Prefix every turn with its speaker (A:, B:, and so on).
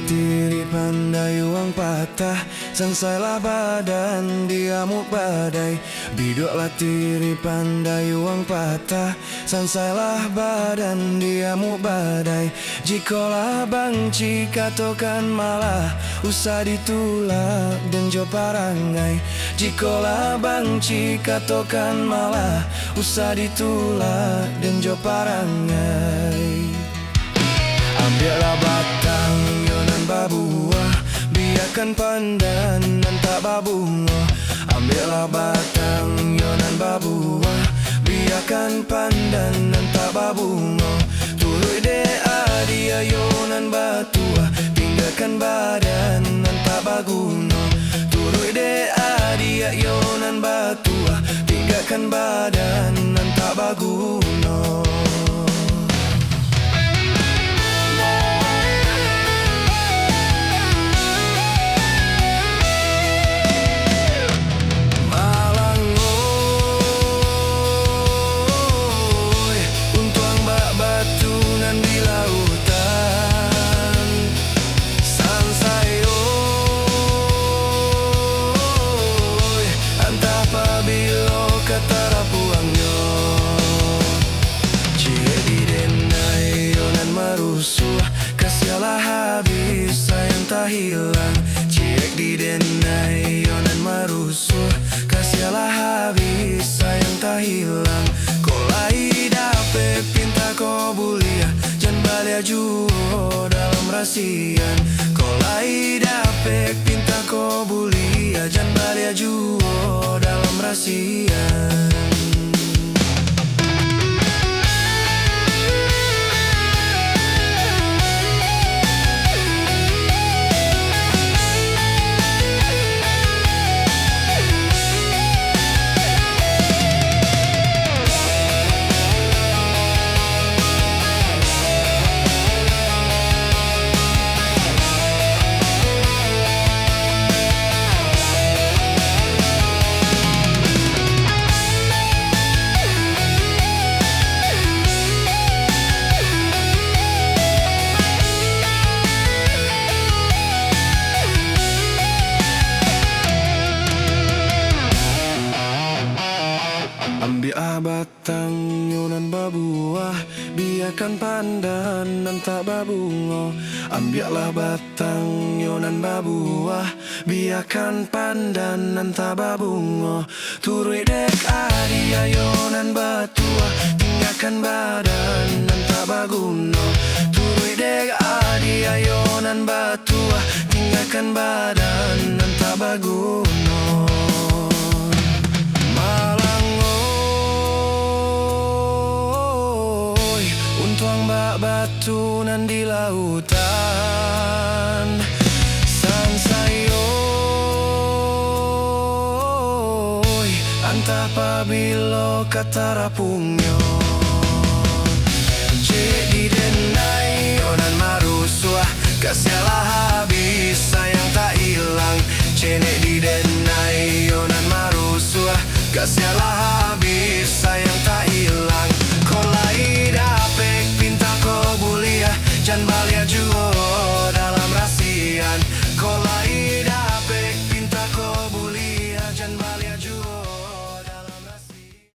A: tiri pandai uang patah, sansailah badan diamuk badai. Bidoklah tiri pandai uang patah, sansailah badan diamuk badai. Jikolah bangci katokan malah, usah ditulak dan jo parangai. Jikolah bangci katokan malah, usah ditulak dan jo parangai. Ambillah batang yonan babuah, biarkan pandan dan tak babungo. Ambillah batang yonan babuah, biarkan pandan dan tak babungo. Turut dea dia yonan batua, tinggalkan badan dan tak baguno. Turut dea dia yonan batua, tinggalkan badan dan tak baguno. Kasialah habis sayang tak hilang, ciek di denai yonan marusuh. Kasialah habis sayang tak hilang, kolai dape pinta ko bulia, jan balia juo dalam rasian. Kolai dape pinta ko bulia, jan balia juo dalam rasian. Ambillah batang yonan babuah, biarkan pandan dan tak babungo. Ambillah batang yonan babuah, biarkan pandan dan tak babungo. Turut dek adia yonan batua, tinggalkan badan dan tak baguno. Turut dek adia yonan batua, tinggalkan badan dan tak baguno. Tuang bak batu nan di lautan, sansayoi antah pabilo kata rapungyo.